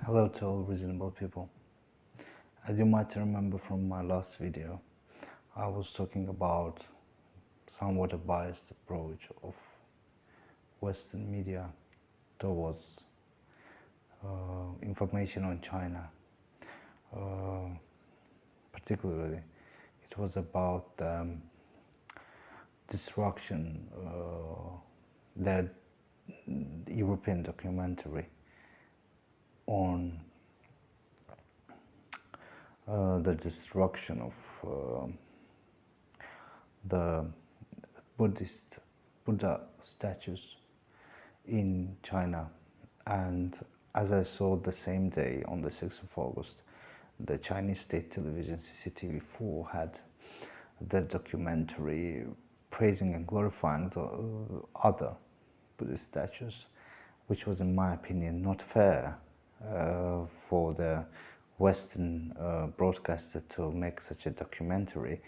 Hello to all reasonable people. As you might remember from my last video, I was talking about somewhat a biased approach of Western media towards information on China. Particularly, it was about the destruction, the European documentary on the destruction of the Buddha statues in China. And as I saw the same day, on the 6th of August, the Chinese state television CCTV4 had the documentary praising and glorifying the other Buddhist statues, which was, in my opinion, not fair for the Western broadcaster to make such a documentary,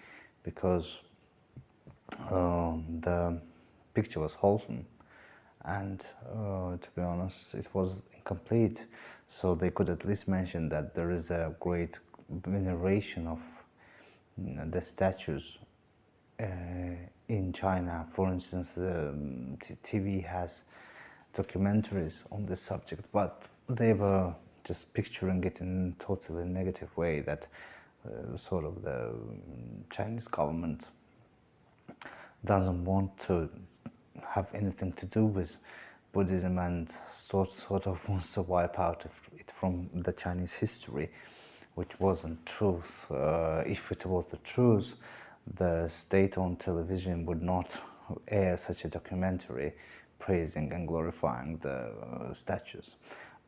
because the picture was wholesome, and to be honest, it was incomplete. So they could at least mention that there is a great veneration of the statues in China. For instance, TV has documentaries on this subject, but they were just picturing it in a totally negative way, that sort of the Chinese government doesn't want to have anything to do with Buddhism, and sort of wants to wipe out it from the Chinese history, which wasn't truth. If it was the truth, the state-owned television would not air such a documentary praising and glorifying the statues.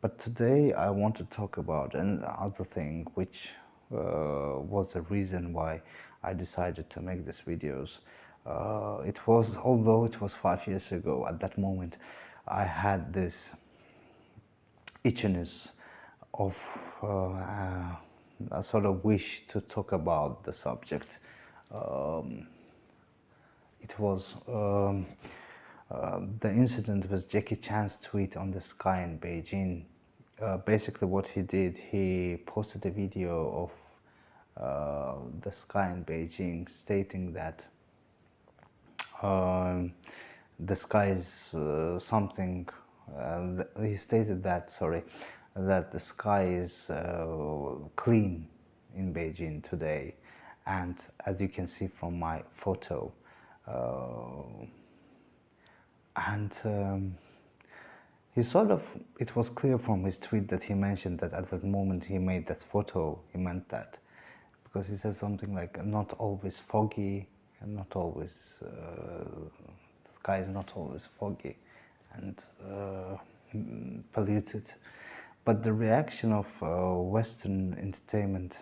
But today I want to talk about another thing, which was the reason why I decided to make these videos. It was, although it was 5 years ago, at that moment I had this itchiness of a sort of wish to talk about the subject. It was the incident was Jackie Chan's tweet on the sky in Beijing. Basically what he did, he posted a video of the sky in Beijing, stating that the sky is something, he stated that, that the sky is clean in Beijing today. And as you can see from my photo, he sort of, it was clear from his tweet that he mentioned that at that moment he made that photo, he meant that, because he said something like, not always foggy, and not always, the sky is not always foggy and polluted. But the reaction of Western entertainment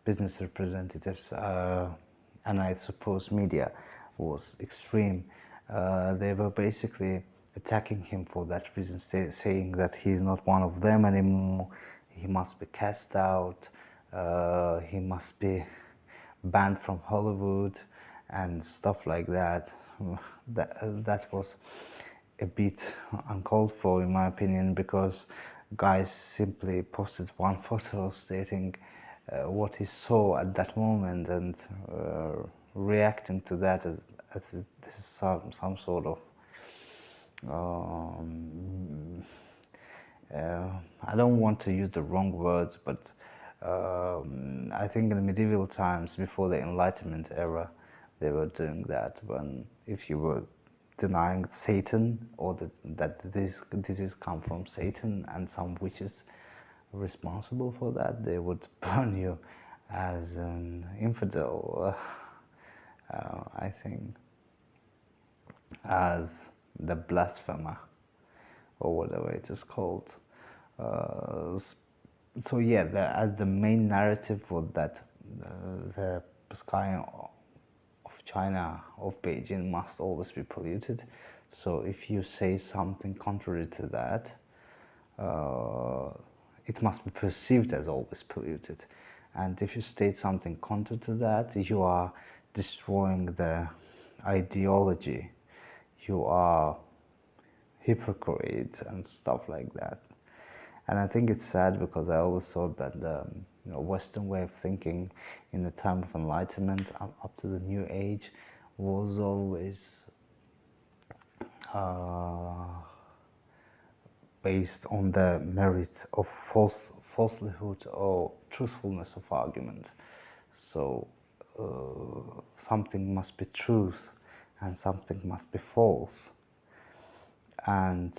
business representatives, and I suppose media, was extreme. They were basically attacking him for that reason, saying that he's not one of them anymore, he must be cast out, he must be banned from Hollywood and stuff like that. That was a bit uncalled for, in my opinion, because guys simply posted one photo stating what he saw at that moment, and reacting to that as this is some sort of I don't want to use the wrong words, but I think in the medieval times, before the Enlightenment era, they were doing that. When if you were denying Satan, or that this is come from Satan and some witches responsible for that, they would burn you as an infidel. I think as the blasphemer, or whatever it is called. So yeah, as the main narrative was that the sky of China, of Beijing, must always be polluted. So if you say something contrary to that, it must be perceived as always polluted. And if you state something contrary to that, you are destroying the ideology. You are hypocrite and stuff like that. And I think it's sad because I always thought that the Western way of thinking in the time of enlightenment up to the New Age was always uh, based on the merit of falsehood or truthfulness of argument. So something must be truth and something must be false. And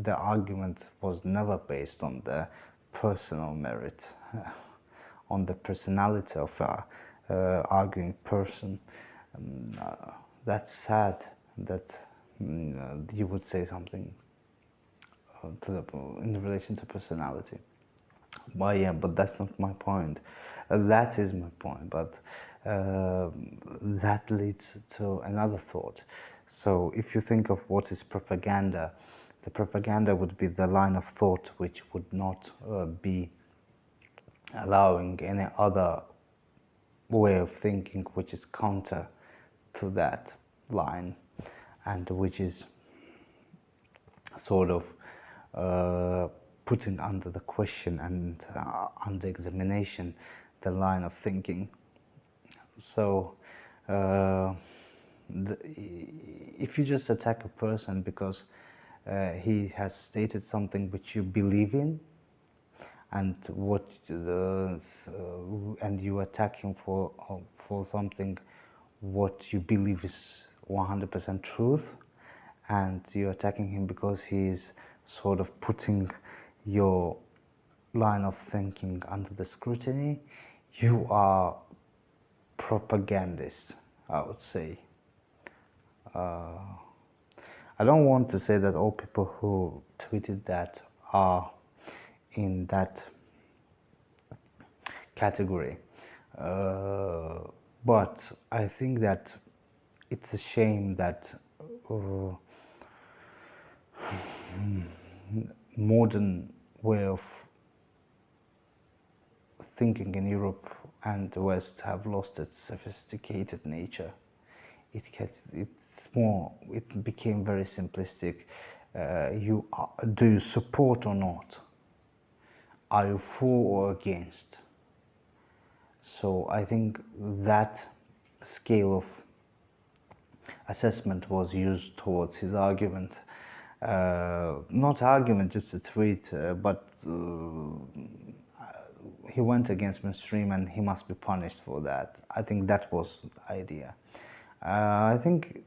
the argument was never based on the personal merit, on the personality of a arguing person. That's sad that you would say something in relation to personality. But yeah, but that's not my point. That is my point, but that leads to another thought. So if you think of what is propaganda, the propaganda would be the line of thought which would not be allowing any other way of thinking which is counter to that line, and which is sort of putting under the question and under examination the line of thinking. So if you just attack a person because he has stated something which you believe in, and and you attack him for something what you believe is 100% truth, and you're attacking him because he's sort of putting your line of thinking under the scrutiny, you are propagandist, I would say. I don't want to say that all people who tweeted that are in that category, but I think that it's a shame that modern way of thinking in Europe and the West have lost its sophisticated nature. It became very simplistic. Do you support or not? Are you for or against? So I think that scale of assessment was used towards his argument. Not argument, just a tweet, but he went against mainstream and he must be punished for that. I think that was the idea. I think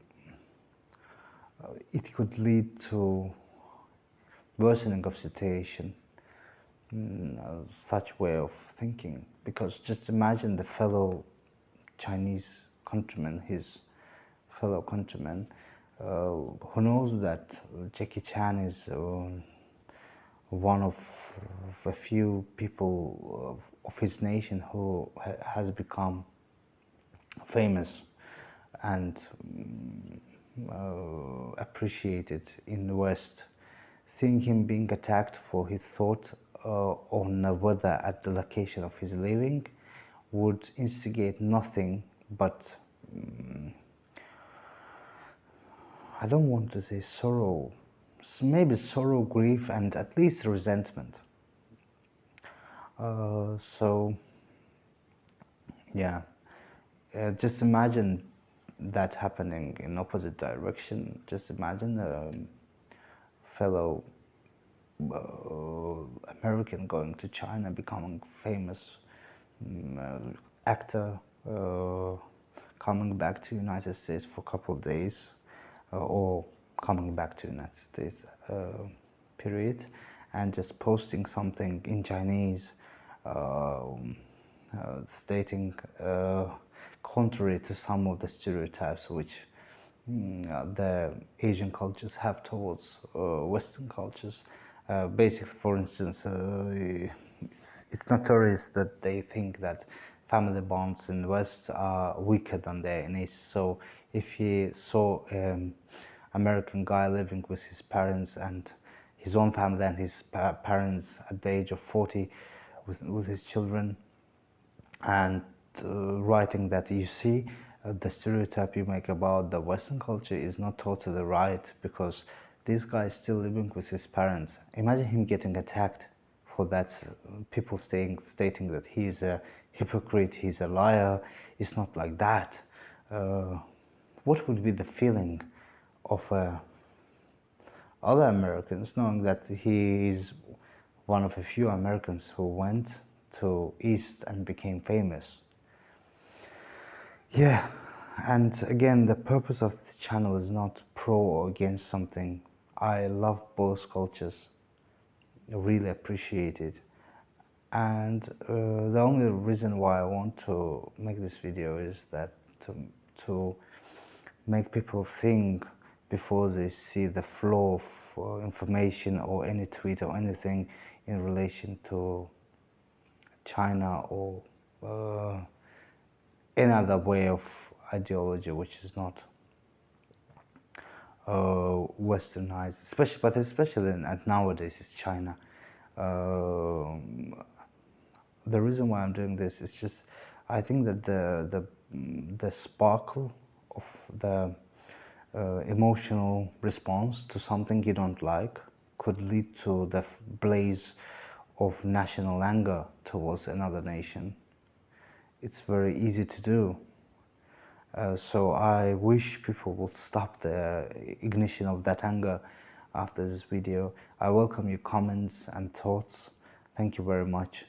it could lead to worsening of situation, such way of thinking, because just imagine the fellow Chinese countrymen, his fellow countrymen, who knows that Jackie Chan is one of a few people of his nation who has become famous and appreciated in the West. Seeing him being attacked for his thought on the weather at the location of his living would instigate nothing but I don't want to say sorrow, maybe sorrow, grief, and at least resentment. So, yeah, just imagine that happening in opposite direction. Just imagine a fellow American going to China, becoming famous actor, coming back to United States for a couple of days, or coming back to United States period, and just posting something in Chinese, stating contrary to some of the stereotypes which the Asian cultures have towards Western cultures. Basically, for instance, it's notorious that they think that family bonds in the West are weaker than they are in East. So if you saw American guy living with his parents and his own family and his parents at the age of 40 with his children, and writing that, you see, the stereotype you make about the Western culture is not totally right, because This guy is still living with his parents. Imagine him getting attacked for that. People stating that he's a hypocrite, he's a liar. It's not like that. Uh, what would be the feeling of other Americans knowing that he is one of a few Americans who went to East and became famous? Yeah, and again, the purpose of this channel is not pro or against something. I love both cultures, I really appreciate it. And the only reason why I want to make this video is that to make people think before they see the flow of information or any tweet or anything in relation to China or any other way of ideology which is not westernized, especially nowadays is China. The reason why I'm doing this is just I think that the sparkle of the emotional response to something you don't like could lead to the blaze of national anger towards another nation. It's very easy to do. So I wish people would stop the ignition of that anger after this video. I welcome your comments and thoughts. Thank you very much.